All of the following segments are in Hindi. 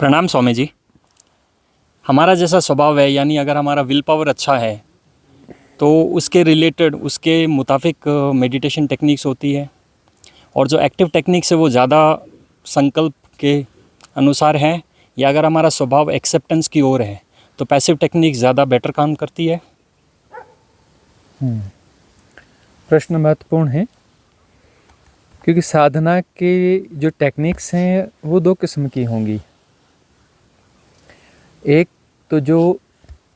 प्रणाम स्वामी जी। हमारा जैसा स्वभाव है, यानी अगर हमारा विल पावर अच्छा है तो उसके रिलेटेड उसके मुताबिक मेडिटेशन टेक्निक्स होती है, और जो एक्टिव टेक्निक्स है वो ज़्यादा संकल्प के अनुसार है। या अगर हमारा स्वभाव एक्सेप्टेंस की ओर है तो पैसिव टेक्निक ज़्यादा बेटर काम करती है। प्रश्न महत्वपूर्ण है, क्योंकि साधना के जो टेक्निक्स हैं वो दो किस्म की होंगी। एक तो जो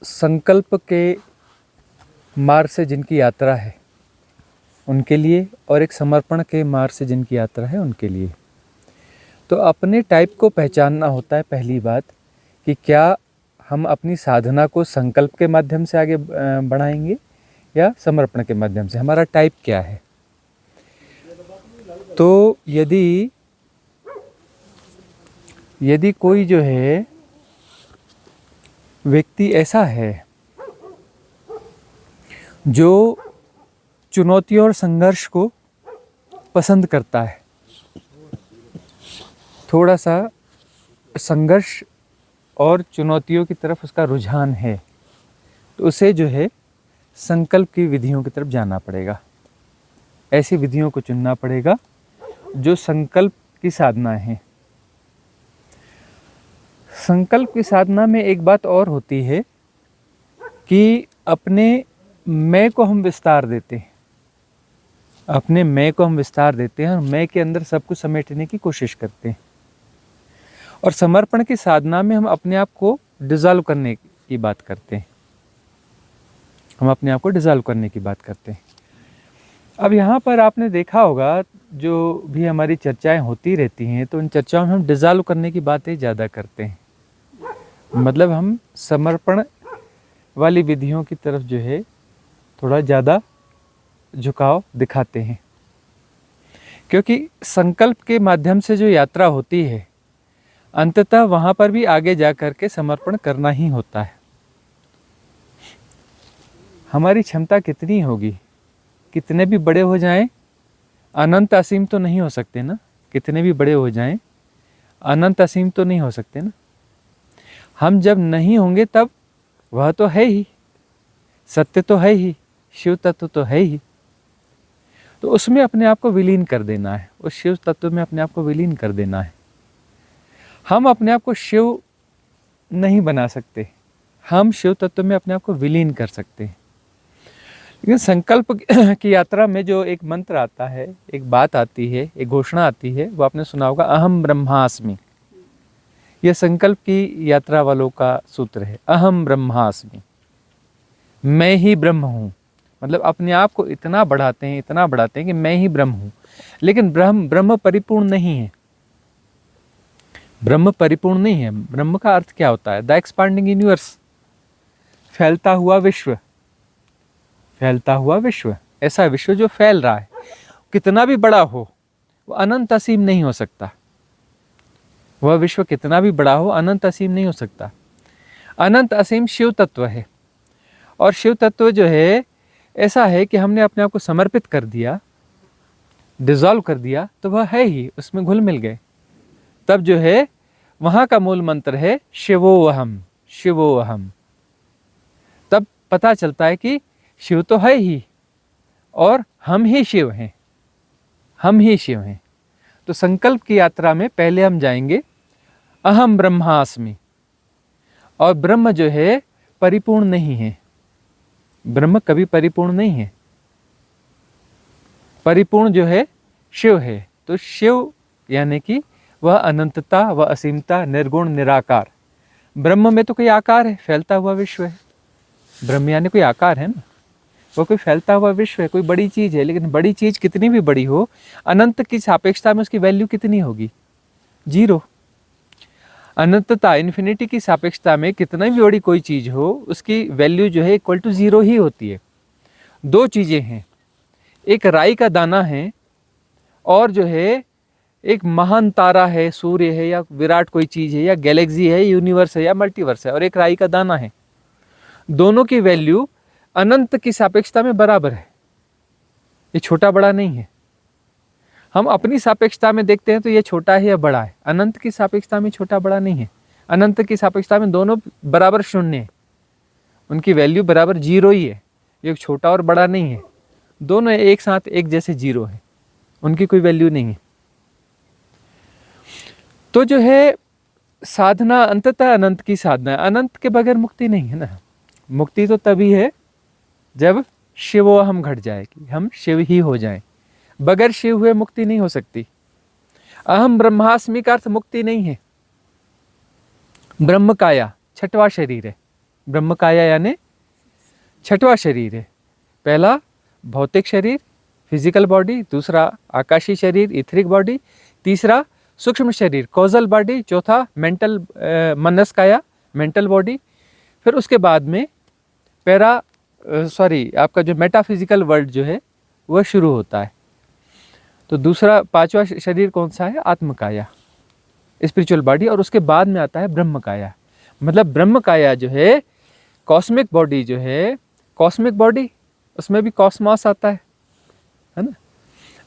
संकल्प के मार्ग से जिनकी यात्रा है उनके लिए, और एक समर्पण के मार्ग से जिनकी यात्रा है उनके लिए। तो अपने टाइप को पहचानना होता है पहली बात, कि क्या हम अपनी साधना को संकल्प के माध्यम से आगे बढ़ाएंगे या समर्पण के माध्यम से। हमारा टाइप क्या है। तो यदि कोई जो है व्यक्ति ऐसा है जो चुनौतियों और संघर्ष को पसंद करता है, थोड़ा सा संघर्ष और चुनौतियों की तरफ उसका रुझान है, तो उसे जो है संकल्प की विधियों की तरफ जाना पड़ेगा। ऐसी विधियों को चुनना पड़ेगा जो संकल्प की साधना है। संकल्प की साधना में एक बात और होती है कि अपने मैं को हम विस्तार देते हैं। अपने मैं को हम विस्तार देते हैं और मैं के अंदर सब कुछ समेटने की कोशिश करते हैं। और समर्पण की साधना में हम अपने आप को डिसॉल्व करने की बात करते हैं। हम अपने आप को डिसॉल्व करने की बात करते हैं। अब यहाँ पर आपने देखा होगा, जो भी हमारी चर्चाएं होती रहती हैं तो उन चर्चाओं में हम डिसॉल्व करने की बातें ज़्यादा करते हैं। मतलब हम समर्पण वाली विधियों की तरफ जो है थोड़ा ज़्यादा झुकाव दिखाते हैं, क्योंकि संकल्प के माध्यम से जो यात्रा होती है अंततः वहाँ पर भी आगे जा कर के समर्पण करना ही होता है। हमारी क्षमता कितनी होगी, कितने भी बड़े हो जाएं, अनंत असीम तो नहीं हो सकते ना। कितने भी बड़े हो जाएं, अनंत असीम तो नहीं हो सकते ना। हम जब नहीं होंगे तब वह तो है ही, सत्य तो है ही, शिव तत्व तो है ही। तो उसमें अपने आप को विलीन कर देना है, उस शिव तत्व में अपने आप को विलीन कर देना है। हम अपने आप को शिव नहीं बना सकते, हम शिव तत्व में अपने आप को विलीन कर सकते हैं। लेकिन संकल्प की यात्रा में जो एक मंत्र आता है, एक बात आती है, एक घोषणा आती है, वो आपने सुना होगा, अहम ब्रह्मास्मि। यह संकल्प की यात्रा वालों का सूत्र है, अहम ब्रह्मास्मि, मैं ही ब्रह्म हूँ। मतलब अपने आप को इतना बढ़ाते हैं, इतना बढ़ाते हैं कि मैं ही ब्रह्म हूँ। लेकिन ब्रह्म परिपूर्ण नहीं है। ब्रह्म परिपूर्ण नहीं है। ब्रह्म का अर्थ क्या होता है? द एक्सपांडिंग यूनिवर्स, फैलता हुआ विश्व। फैलता हुआ विश्व, ऐसा विश्व जो फैल रहा है, कितना भी बड़ा हो वो अनंत असीम नहीं हो सकता। वह विश्व कितना भी बड़ा हो अनंत असीम नहीं हो सकता। अनंत असीम शिव तत्व है। और शिव तत्व जो है ऐसा है कि हमने अपने आप को समर्पित कर दिया, डिसॉल्व कर दिया, तो वह है ही, उसमें घुल मिल गए। तब जो है वहां का मूल मंत्र है शिवोऽहम्, शिवोऽहम्। तब पता चलता है कि शिव तो है ही और हम ही शिव हैं, हम ही शिव हैं। तो संकल्प की यात्रा में पहले हम जाएंगे अहम ब्रह्मास्मि। और ब्रह्म जो है परिपूर्ण नहीं है। ब्रह्म कभी परिपूर्ण नहीं है। परिपूर्ण जो है शिव है। तो शिव यानी कि वह अनंतता, वह असीमता, निर्गुण, निराकार। ब्रह्म में तो कोई आकार है, फैलता हुआ विश्व है। ब्रह्म यानी कोई आकार है ना, वो कोई फैलता हुआ विश्व है, कोई बड़ी चीज है। लेकिन बड़ी चीज कितनी भी बड़ी हो, अनंत की सापेक्षता में उसकी वैल्यू कितनी होगी? जीरो। अनंतता, इन्फिनिटी की सापेक्षता में कितना भी बड़ी कोई चीज हो, उसकी वैल्यू जो है इक्वल टू जीरो ही होती है। दो चीजें हैं, एक राई का दाना है और जो है एक महान तारा है, सूर्य है, या विराट कोई चीज है, या गैलेक्सी है, यूनिवर्स है, या मल्टीवर्स है, और एक राई का दाना है। दोनों की वैल्यू अनंत की सापेक्षता में बराबर है। ये छोटा बड़ा नहीं है। हम अपनी सापेक्षता में देखते हैं तो ये छोटा है या बड़ा है, अनंत की सापेक्षता में छोटा बड़ा नहीं है। अनंत की सापेक्षता में दोनों बराबर शून्य है, उनकी वैल्यू बराबर जीरो ही है, एक छोटा और बड़ा नहीं है, दोनों एक साथ एक जैसे जीरो है, उनकी कोई वैल्यू नहीं है। तो जो है साधना अंततः अनंत की साधना है, अनंत के बगैर मुक्ति नहीं है ना। मुक्ति तो तभी है जब शिवो हम घट जाए, कि हम शिव ही हो जाएं। बगैर शिव हुए मुक्ति नहीं हो सकती। अहम ब्रह्मास्मि का अर्थ मुक्ति नहीं है। ब्रह्म काया छठवां शरीर है, ब्रह्म काया यानी छठवां शरीर है। पहला भौतिक शरीर फिजिकल बॉडी, दूसरा आकाशीय शरीर इथरिक बॉडी, तीसरा सूक्ष्म शरीर कॉजल बॉडी, चौथा मेंटल मनस काया मेंटल बॉडी, फिर उसके बाद में आपका जो मेटाफिजिकल वर्ल्ड जो है वह शुरू होता है। तो दूसरा पांचवा शरीर कौन सा है? आत्मकाया स्पिरिचुअल बॉडी, और उसके बाद में आता है ब्रह्म काया। मतलब ब्रह्म काया जो है कॉस्मिक बॉडी जो है, कॉस्मिक बॉडी उसमें भी कॉस्मॉस आता है ना,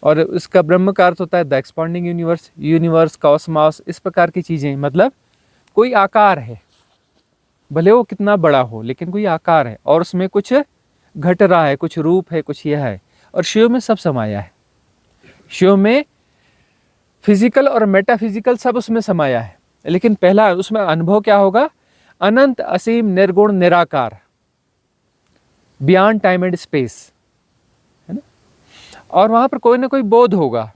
और उसका ब्रह्म का अर्थ होता है the expanding universe, universe Cosmos इस प्रकार की चीज़ें। मतलब कोई आकार है, भले वो कितना बड़ा हो लेकिन कोई आकार है और उसमें कुछ घट रहा है, कुछ रूप है, कुछ यह है। और शिव में सब समाया है, शिव में फिजिकल और मेटाफिजिकल सब उसमें समाया है। लेकिन पहला उसमें अनुभव क्या होगा? अनंत असीम निर्गुण निराकार, बियॉन्ड टाइम एंड स्पेस, है ना। और वहां पर कोई ना कोई बोध होगा,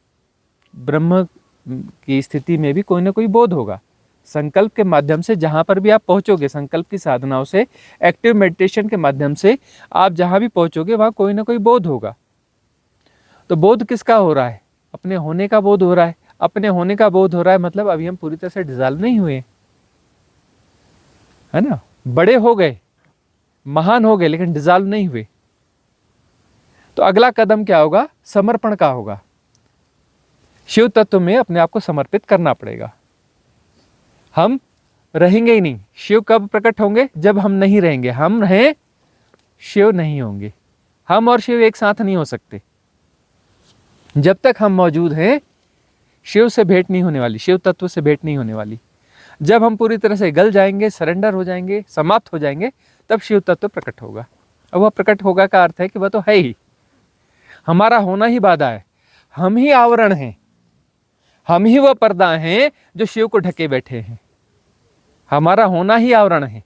ब्रह्म की स्थिति में भी कोई ना कोई बोध होगा। संकल्प के माध्यम से जहां पर भी आप पहुंचोगे, संकल्प की साधनाओं से, एक्टिव मेडिटेशन के माध्यम से आप जहां भी पहुंचोगे वहां कोई ना कोई बोध होगा। तो बोध किसका हो रहा है? अपने होने का बोध हो रहा है। अपने होने का बोध हो रहा है मतलब अभी हम पूरी तरह से डिसॉल्व नहीं हुए, है ना। बड़े हो गए, महान हो गए, लेकिन डिसॉल्व नहीं हुए। तो अगला कदम क्या होगा? समर्पण का होगा। शिव तत्व में अपने आप को समर्पित करना पड़ेगा। हम रहेंगे ही नहीं। शिव कब प्रकट होंगे? जब हम नहीं रहेंगे। हम रहें, शिव नहीं होंगे। हम और शिव एक साथ नहीं हो सकते। जब तक हम मौजूद हैं शिव से भेंट नहीं होने वाली, शिव तत्व से भेंट नहीं होने वाली। जब हम पूरी तरह से गल जाएंगे, सरेंडर हो जाएंगे, समाप्त हो जाएंगे, तब शिव तत्व प्रकट होगा। और वह प्रकट होगा का अर्थ है कि वह तो है ही, हमारा होना ही बाधा है। हम ही आवरण हैं, हम ही वह पर्दा हैं जो शिव को ढके बैठे हैं। हमारा होना ही आवरण है।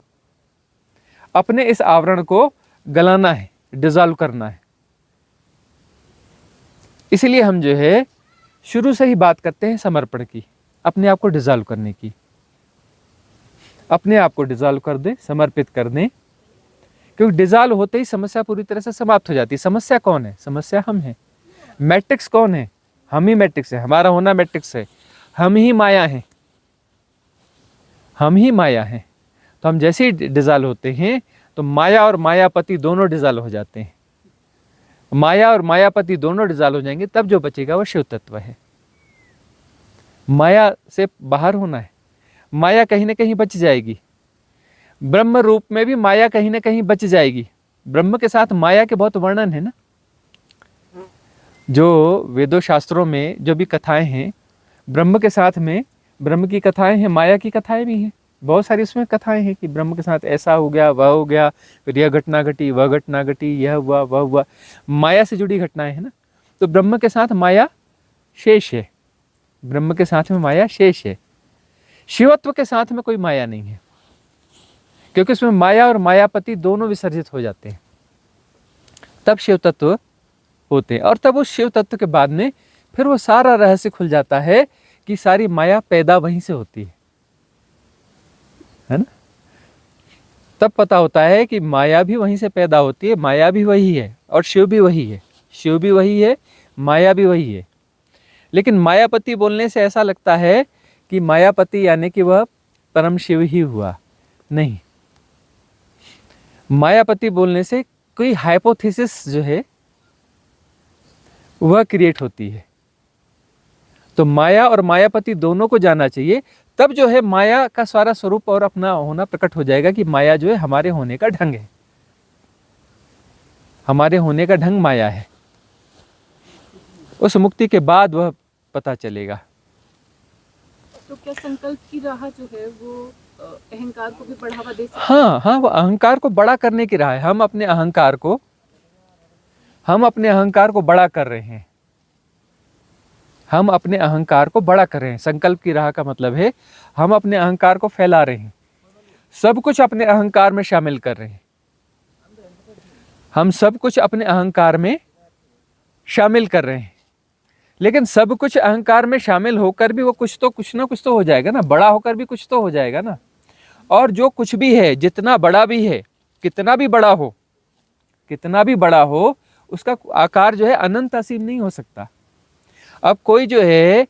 अपने इस आवरण को गलाना है, डिसॉल्व करना है। इसलिए हम जो है शुरू से ही बात करते हैं समर्पण की, अपने आप को डिसॉल्व करने की। अपने आप को डिसॉल्व कर दे, समर्पित कर दें, क्योंकि डिसॉल्व होते ही समस्या पूरी तरह से समाप्त हो जाती है। समस्या कौन है? समस्या हम हैं। मैट्रिक्स कौन है? हम ही मैट्रिक्स है। हमारा होना मैट्रिक्स है, हम ही माया हैं, हम ही माया हैं। तो हम जैसे ही डिसॉल्व होते हैं तो माया और मायापति दोनों डिसॉल्व हो जाते हैं। माया और मायापति दोनों डिसॉल्व हो जाएंगे, तब जो बचेगा वह शिव तत्व है। माया से बाहर होना है। माया कहीं ना कहीं बच जाएगी। ब्रह्म रूप में भी माया कहीं ना कहीं बच जाएगी। ब्रह्म के साथ माया के बहुत वर्णन है ना, जो वेदों शास्त्रों में जो भी कथाएं हैं, ब्रह्म के साथ में ब्रह्म की कथाएं हैं, माया की कथाएं भी हैं। बहुत सारी उसमें कथाएं हैं कि ब्रह्म के साथ ऐसा हो गया, वह हो गया, फिर यह घटना घटी, वह घटना घटी, यह हुआ, वह हुआ। माया से जुड़ी घटनाएं हैं ना। तो ब्रह्म के साथ माया शेष है, ब्रह्म के साथ में माया शेष है। शिवत्व के साथ में कोई माया नहीं है, क्योंकि उसमें माया और मायापति दोनों विसर्जित हो जाते हैं, तब शिव तत्व होते हैं। और तब उस शिव तत्व के बाद में फिर वो सारा रहस्य खुल जाता है कि सारी माया पैदा वहीं से होती है ना। तब पता होता है कि माया भी वहीं से पैदा होती है, माया भी वही है और शिव भी वही है। शिव भी वही है, माया भी वही है। लेकिन मायापति बोलने से ऐसा लगता है कि मायापति यानी कि वह परम शिव ही हुआ। नहीं, मायापति बोलने से कोई हाइपोथेसिस जो है वह क्रिएट होती है। तो माया और मायापति दोनों को जानना चाहिए, तब जो है माया का सारा स्वरूप और अपना होना प्रकट हो जाएगा कि माया जो है हमारे होने का ढंग है, हमारे होने का ढंग माया है। उस मुक्ति के बाद वह पता चलेगा। तो क्या संकल्प की राह जो है वो अहंकार को भी बढ़ावा दे सकती है? हाँ हाँ, वो अहंकार को बड़ा करने की राह है। हम अपने अहंकार को बड़ा कर रहे हैं। हम अपने अहंकार को बड़ा कर रहे हैं। संकल्प की राह का मतलब है हम अपने अहंकार को फैला रहे हैं, सब कुछ अपने अहंकार में शामिल कर रहे हैं। हम सब कुछ अपने अहंकार में शामिल कर रहे हैं, लेकिन सब कुछ अहंकार में शामिल होकर भी वो कुछ ना कुछ तो हो जाएगा ना, बड़ा होकर भी कुछ तो हो जाएगा ना। और जो कुछ भी है, जितना बड़ा भी है, कितना भी बड़ा हो, उसका आकार जो है अनंत असीम नहीं हो सकता। अब कोई जो है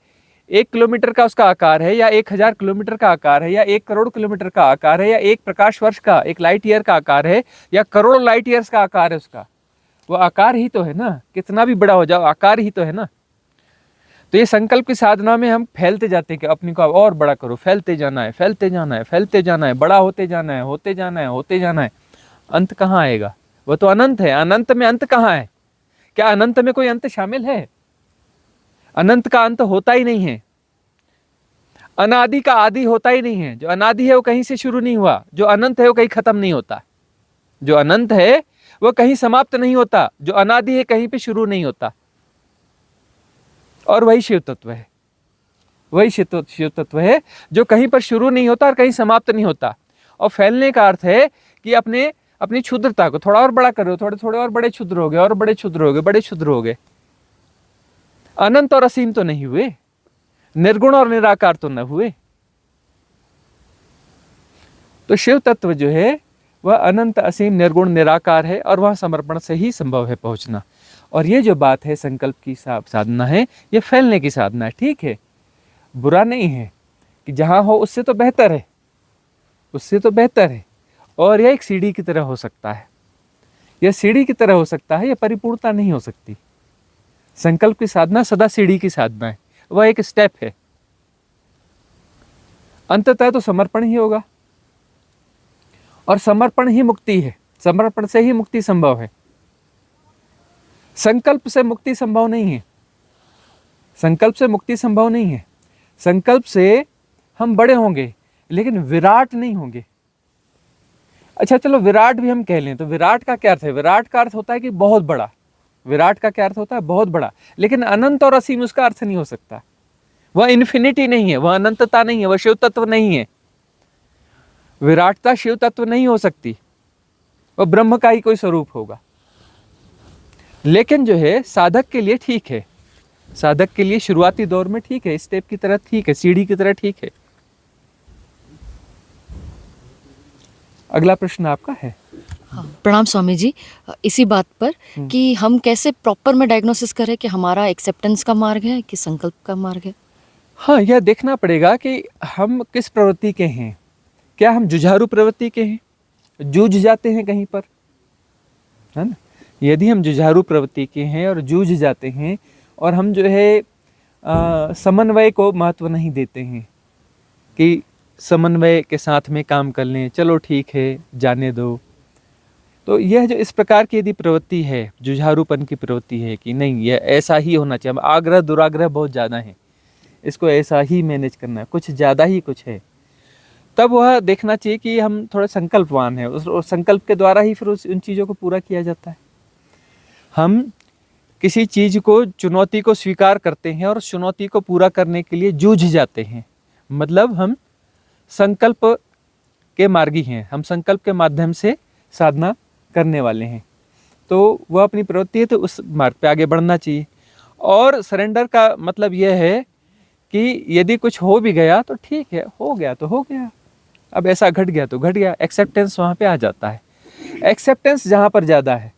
1 किलोमीटर का उसका आकार है, या 1000 किलोमीटर का आकार है, या 1 करोड़ किलोमीटर का आकार है, या 1 प्रकाश वर्ष का, 1 लाइट ईयर का आकार है, या करोड़ों लाइट ईयर्स का आकार है उसका, वो आकार ही तो है ना। कितना भी बड़ा हो जाओ, आकार ही तो है ना। तो ये संकल्प की साधना में हम फैलते जाते हैं कि अपने को और बड़ा करो, फैलते जाना है, बड़ा होते जाना है। अंत कहाँ आएगा? वो तो अनंत है। अनंत में अंत कहाँ है? क्या अनंत में कोई अंत शामिल है? अनंत का अंत होता ही नहीं है। अनादि का आदि होता ही नहीं है। जो अनादि है वो कहीं से शुरू नहीं हुआ, जो अनंत है वो कहीं खत्म नहीं होता। जो अनंत है वो कहीं समाप्त नहीं होता, जो अनादि है कहीं पे शुरू नहीं होता। और वही शिव तत्व है, वही शिव तत्व है जो कहीं पर शुरू नहीं होता और कहीं समाप्त नहीं होता। और फैलने का अर्थ है कि अपनी क्षुद्रता को थोड़ा और बड़ा करो, थोड़े और बड़े क्षुद्र हो गए, और बड़े क्षुद्र हो गए। अनंत और असीम तो नहीं हुए, निर्गुण और निराकार तो न हुए। तो शिव तत्व जो है वह अनंत असीम निर्गुण निराकार है, और वह समर्पण से ही संभव है पहुंचना। और ये जो बात है संकल्प की साधना है, ये फैलने की साधना है। ठीक है, बुरा नहीं है कि जहां हो उससे तो बेहतर है, और यह एक सीढ़ी की तरह हो सकता है। यह सीढ़ी की तरह हो सकता है, यह परिपूर्णता नहीं हो सकती। संकल्प की साधना सदा सीढ़ी की साधना है, वह एक स्टेप है। अंततः तो समर्पण ही होगा, और समर्पण ही मुक्ति है। समर्पण से ही मुक्ति संभव है। संकल्प से मुक्ति संभव नहीं है। संकल्प से हम बड़े होंगे, लेकिन विराट नहीं होंगे। अच्छा चलो, विराट भी हम कह लें तो विराट का क्या अर्थ है? विराट का अर्थ होता है कि बहुत बड़ा। विराट का क्या अर्थ होता है? बहुत बड़ा। लेकिन अनंत और असीम उसका अर्थ नहीं हो सकता। वह इन्फिनिटी नहीं है, वह अनंतता नहीं है, वह शिव तत्व नहीं है। विराटता शिव तत्व नहीं हो सकती, वह ब्रह्म का ही कोई स्वरूप होगा। लेकिन जो है साधक के लिए ठीक है, साधक के लिए शुरुआती दौर में ठीक है, स्टेप की तरह ठीक है, सीढ़ी की तरह ठीक है। अगला प्रश्न आपका है। हाँ, प्रणाम स्वामी जी। इसी बात पर कि हम कैसे प्रॉपर में डायग्नोसिस करें कि हमारा एक्सेप्टेंस का मार्ग है कि संकल्प का मार्ग है? हाँ, यह देखना पड़ेगा कि हम किस प्रवृत्ति के हैं। क्या हम जुझारू प्रवृत्ति के हैं, जूझ जाते हैं कहीं पर, है ना? यदि हम जुझारू प्रवृत्ति के हैं और जूझ जाते हैं, और हम जो है समन्वय को महत्व नहीं देते हैं कि समन्वय के साथ में काम कर लें, चलो ठीक है जाने दो, तो यह जो इस प्रकार की यदि प्रवृत्ति है, जुझारूपन की प्रवृत्ति है कि नहीं यह ऐसा ही होना चाहिए, आग्रह दुराग्रह बहुत ज़्यादा है, इसको ऐसा ही मैनेज करना है, कुछ ज़्यादा ही कुछ है, तब वह देखना चाहिए कि हम थोड़े संकल्पवान हैं। उस संकल्प के द्वारा ही फिर उन चीज़ों को पूरा किया जाता है। हम किसी चीज़ को, चुनौती को स्वीकार करते हैं और चुनौती को पूरा करने के लिए जूझ जाते हैं, मतलब हम संकल्प के मार्गी हैं, हम संकल्प के माध्यम से साधना करने वाले हैं। तो वह अपनी प्रवृत्ति है, तो उस मार्ग पे आगे बढ़ना चाहिए। और सरेंडर का मतलब यह है कि यदि कुछ हो भी गया तो ठीक है, हो गया तो हो गया, अब ऐसा घट गया तो घट गया, एक्सेप्टेंस वहाँ पे आ जाता है। एक्सेप्टेंस जहाँ पर ज़्यादा है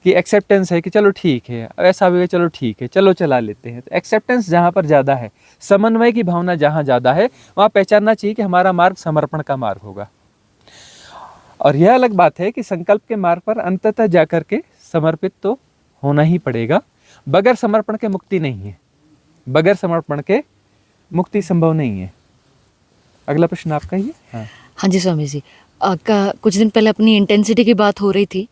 कि एक्सेप्टेंस है कि चलो ठीक है, ऐसा भी है, चलो ठीक है, चलो चला लेते हैं, तो एक्सेप्टेंस जहाँ पर ज़्यादा है, समन्वय की भावना जहाँ ज़्यादा है, वहाँ पहचानना चाहिए कि हमारा मार्ग समर्पण का मार्ग होगा। और यह अलग बात है कि संकल्प के मार्ग पर अंततः जाकर के समर्पित तो होना ही पड़ेगा। बगैर समर्पण के मुक्ति नहीं है, बगैर समर्पण के मुक्ति संभव नहीं है। अगला प्रश्न आपका ही है। हाँ जी स्वामी जी, कुछ दिन पहले अपनी इंटेंसिटी की बात हो रही थी,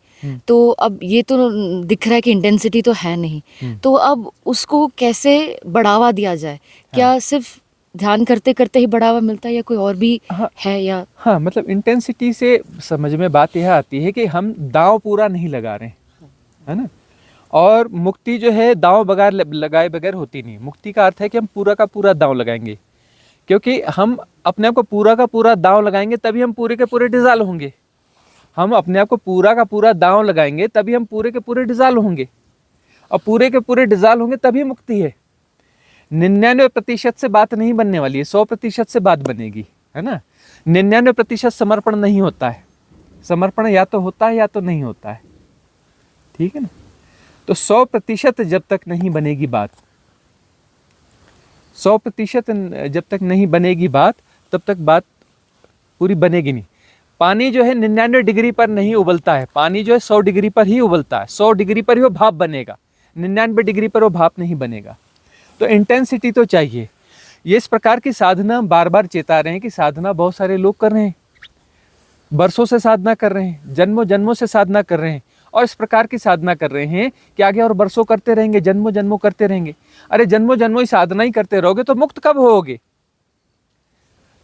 तो अब ये तो दिख रहा है कि इंटेंसिटी तो है नहीं, तो अब उसको कैसे बढ़ावा दिया जाए? क्या सिर्फ ध्यान करते करते ही बढ़ावा मिलता है या कोई और भी हाँ। है या हाँ, मतलब इंटेंसिटी से समझ में बात यह आती है कि हम दांव पूरा नहीं लगा रहे हैं, है ना। और मुक्ति जो है दांव बगैर लगाए बगैर होती नहीं। मुक्ति का अर्थ है कि हम पूरा का पूरा दांव लगाएंगे, क्योंकि हम अपने आप को पूरा का पूरा दांव लगाएंगे तभी हम पूरे के पूरे डिज़ॉल्व होंगे। हम अपने आप को पूरा का पूरा दांव लगाएंगे तभी हम पूरे के पूरे डिज़ॉल्व होंगे, और पूरे के पूरे डिज़ॉल्व होंगे तभी मुक्ति है। 99% से बात नहीं बनने वाली है, 100% से बात बनेगी, है ना। 99% समर्पण नहीं होता है। समर्पण या तो होता है या तो नहीं होता है, ठीक है ना। तो 100% जब तक नहीं बनेगी बात, 100% जब तक नहीं बनेगी बात, तब तक बात पूरी बनेगी नहीं। पानी जो है 99 डिग्री पर नहीं उबलता है, पानी जो है 100 डिग्री पर ही उबलता है। 100 डिग्री पर ही वो भाप बनेगा, 99 डिग्री पर वो भाप नहीं बनेगा। तो इंटेंसिटी तो चाहिए। ये इस प्रकार की साधना बार बार चेता रहे हैं कि साधना बहुत सारे लोग कर रहे हैं, बरसों से साधना कर रहे हैं, जन्मों जन्मों से साधना कर रहे हैं, और इस प्रकार की साधना कर रहे हैं कि आगे और बरसों करते रहेंगे, जन्मों जन्मों करते रहेंगे। अरे जन्मों जन्मों ही साधना ही करते रहोगे तो मुक्त कब होगे।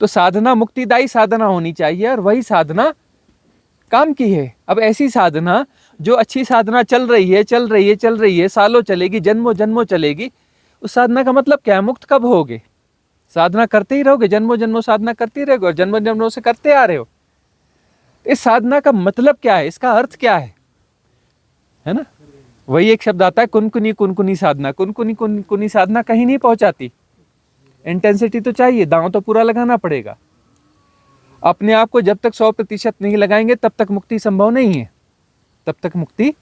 तो साधना मुक्तिदायी साधना होनी चाहिए, और वही साधना काम की है। अब ऐसी साधना जो अच्छी साधना चल रही है, चल रही है, चल रही है, सालों चलेगी, जन्मों जन्मों चलेगी, उस साधना का मतलब क्या है? मुक्त कब होगे? साधना करते ही रहोगे, जन्मों जन्मों साधना करते ही रहोगे, और जन्मों जन्मों से करते आ रहे हो। इस साधना का मतलब क्या है? इसका अर्थ क्या है ना। वही एक शब्द आता है कुनकुनी कुनकुनी साधना। कुनकुनी कुनकुनी साधना कहीं नहीं पहुंचाती। इंटेंसिटी तो चाहिए, दांव तो पूरा लगाना पड़ेगा। अपने आप को जब तक 100% नहीं लगाएंगे तब तक मुक्ति संभव नहीं है, तब तक मुक्ति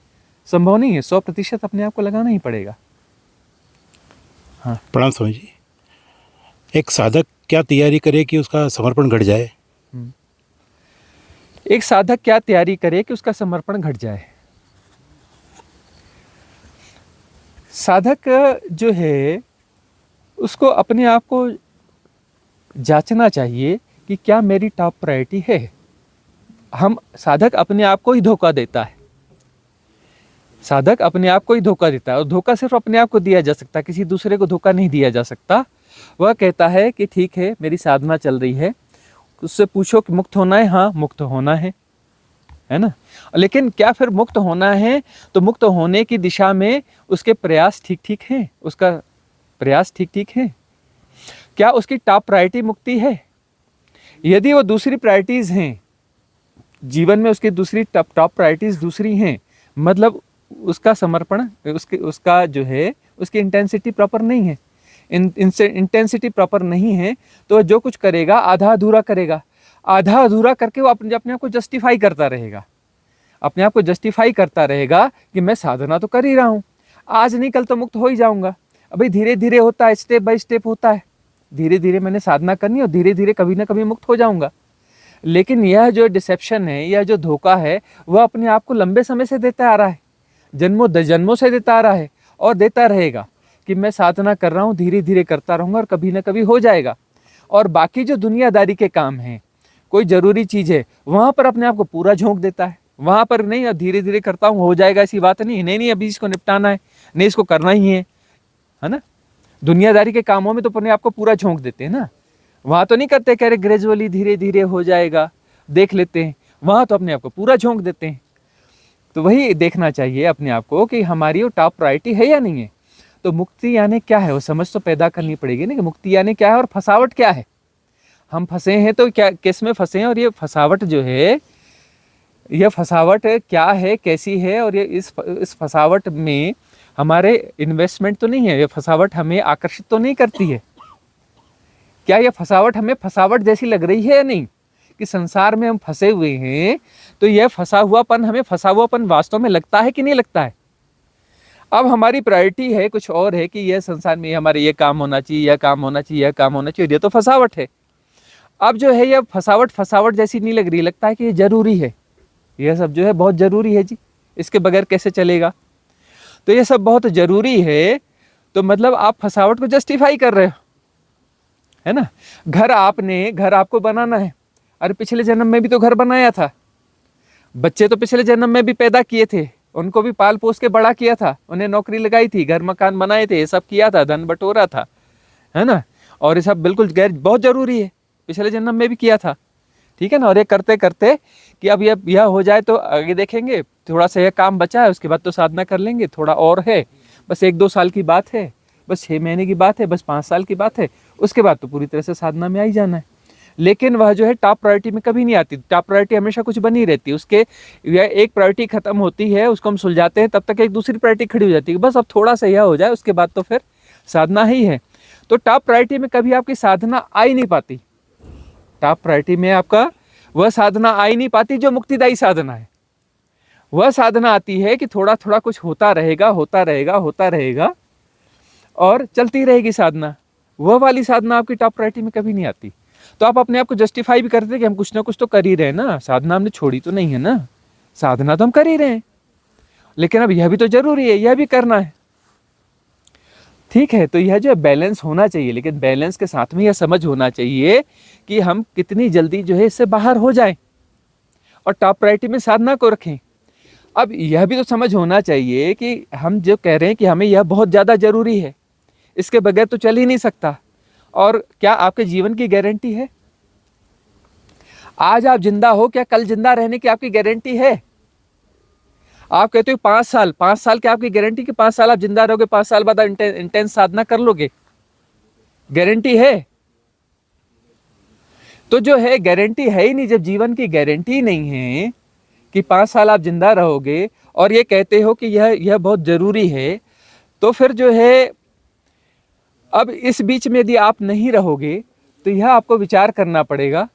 संभव नहीं है। 100% अपने आप को लगाना ही पड़ेगा। प्रणाम स्वामी जी। एक साधक क्या तैयारी करे कि उसका समर्पण घट जाए? एक साधक क्या तैयारी करे कि उसका समर्पण घट जाए? साधक जो है उसको अपने आप को जांचना चाहिए कि क्या मेरी टॉप प्रायोरिटी है। हम साधक अपने आप को ही धोखा देता है, साधक अपने आप को ही धोखा देता है, और धोखा सिर्फ अपने आप को दिया जा सकता है, किसी दूसरे को धोखा नहीं दिया जा सकता। वह कहता है कि ठीक है मेरी साधना चल रही है, उससे पूछो कि मुक्त होना है, हाँ मुक्त होना है ना। लेकिन क्या फिर मुक्त होना है तो मुक्त होने की दिशा में उसके प्रयास ठीक ठीक हैं? उसका प्रयास ठीक ठीक है? क्या उसकी टॉप प्रायोरिटी मुक्ति है? यदि वो दूसरी प्रायोरिटीज हैं, जीवन में उसकी दूसरी टॉप प्रायोरिटीज दूसरी हैं, मतलब उसका समर्पण, उसका जो है उसकी इंटेंसिटी प्रॉपर नहीं है, इंटेंसिटी प्रॉपर नहीं है, तो जो कुछ करेगा आधा अधूरा करेगा। आधा अधूरा करके वो अपने आप को जस्टिफाई करता रहेगा, अपने आप को जस्टिफाई करता रहेगा कि मैं साधना तो कर ही रहा हूँ, आज नहीं कल तो मुक्त हो ही जाऊंगा। अभी धीरे धीरे होता है, स्टेप बाय स्टेप होता है, धीरे धीरे मैंने साधना करनी और धीरे धीरे कभी ना कभी मुक्त हो जाऊंगा। लेकिन यह जो डिसेप्शन है, यह जो धोखा है, वह अपने आप को लंबे समय से देता आ रहा है, जन्मों जन्मों से देता आ रहा है, और देता रहेगा कि मैं साधना कर रहा हूँ, धीरे धीरे करता रहूँगा और कभी ना कभी हो जाएगा। और बाकी जो दुनियादारी के काम हैं, कोई ज़रूरी चीज़ है, वहाँ पर अपने आप को पूरा झोंक देता है, वहाँ पर नहीं अब धीरे धीरे करता हूँ हो जाएगा, ऐसी बात नहीं, नहीं अभी इसको निपटाना है, नहीं इसको करना ही है ना। दुनियादारी के कामों में तो अपने आप को पूरा झोंक देते हैं ना, वहाँ तो नहीं करते कह रहे ग्रेजुअली धीरे धीरे हो जाएगा, देख लेते हैं, वहाँ तो अपने आप को पूरा झोंक देते हैं। तो वही देखना चाहिए अपने आप को कि हमारी वो टॉप प्रायोरिटी है या नहीं है। तो मुक्ति यानी क्या है, वो समझ तो पैदा करनी पड़ेगी ना कि मुक्ति यानी क्या है और फसावट क्या है। हम फंसे हैं तो क्या, किस में फंसे हैं, और ये फसावट जो है, यह फसावट क्या है, कैसी है, और ये इस फसावट में हमारे इन्वेस्टमेंट तो नहीं है, ये फसावट हमें आकर्षित तो नहीं करती है। क्या यह फसावट हमें फसावट जैसी लग रही है या नहीं, कि संसार में हम फंसे हुए हैं, तो यह फंसा हुआपन हमें फंसा हुआपन वास्तव में लगता है कि नहीं लगता है। अब हमारी प्रायोरिटी है कुछ और है कि यह संसार में हमारे ये काम होना चाहिए, यह काम होना चाहिए, यह काम होना चाहिए, ये तो फसावट है। अब जो है यह फसावट जैसी नहीं लग रही, लगता है कि ये जरूरी है, यह सब जो है बहुत जरूरी है जी, इसके बगैर कैसे चलेगा। तो ये सब बहुत जरूरी है, तो मतलब आप फसावट को जस्टिफाई कर रहे हो, है ना। घर आपको बनाना है, अरे पिछले जन्म में भी तो घर बनाया था, बच्चे तो पिछले जन्म में भी पैदा किए थे, उनको भी पाल पोस के बड़ा किया था, उन्हें नौकरी लगाई थी, घर मकान बनाए थे, ये सब किया था, धन बटोरा था, है ना। और ये सब बिल्कुल गैर बहुत ज़रूरी है, पिछले जन्म में भी किया था, ठीक है ना। और ये करते करते कि अब यह हो जाए तो आगे देखेंगे, थोड़ा सा यह काम बचा है, उसके बाद तो साधना कर लेंगे, थोड़ा और है, बस 1-2 साल की बात है, बस 6 महीने की बात है, बस 5 साल की बात है, उसके बाद तो पूरी तरह से साधना में आ ही जाना है। लेकिन वह जो है टॉप प्रायोरिटी में कभी नहीं आती, टॉप प्रायोरिटी हमेशा कुछ बनी रहती है, उसके यह एक प्रायोरिटी खत्म होती है, उसको हम सुलझाते हैं, तब तक एक दूसरी प्रायोरिटी खड़ी हो जाती है, बस अब थोड़ा सा यह हो जाए, उसके बाद तो फिर साधना ही है। तो टॉप प्रायोरिटी में कभी आपकी साधना आ ही नहीं पाती, टॉप प्रायोरिटी में आपका वह साधना आ ही नहीं पाती जो मुक्तिदायी साधना है। वह साधना आती है कि थोड़ा थोड़ा कुछ होता रहेगा, होता रहेगा, होता रहेगा और चलती रहेगी साधना। वह वाली साधना आपकी टॉप प्रायोरिटी में कभी नहीं आती। तो आप अपने आप को जस्टिफाई भी करते हैं कि हम कुछ ना कुछ तो कर ही रहे हैं ना, साधना हमने छोड़ी तो नहीं है ना, साधना तो हम कर ही रहे हैं, लेकिन अब यह भी तो जरूरी है, यह भी करना है, ठीक है। तो यह जो बैलेंस होना चाहिए, लेकिन बैलेंस के साथ में यह समझ होना चाहिए कि हम कितनी जल्दी जो है इससे बाहर हो जाएं और टॉप प्रायोरिटी में साधना को रखें। अब यह भी तो समझ होना चाहिए कि हम जो कह रहे हैं कि हमें यह बहुत ज़्यादा ज़रूरी है, इसके बगैर तो चल ही नहीं सकता। और क्या आपके जीवन की गारंटी है? आज आप जिंदा हो, क्या कल जिंदा रहने की आपकी गारंटी है? आप कहते हो 5 साल, 5 साल की आपकी गारंटी कि 5 साल आप जिंदा रहोगे, 5 साल बाद इंटेंस साधना कर लोगे, गारंटी है? तो जो है गारंटी है ही नहीं। जब जीवन की गारंटी नहीं है कि 5 साल आप जिंदा रहोगे और ये कहते हो कि यह बहुत जरूरी है, तो फिर जो है अब इस बीच में यदि आप नहीं रहोगे तो यह आपको विचार करना पड़ेगा।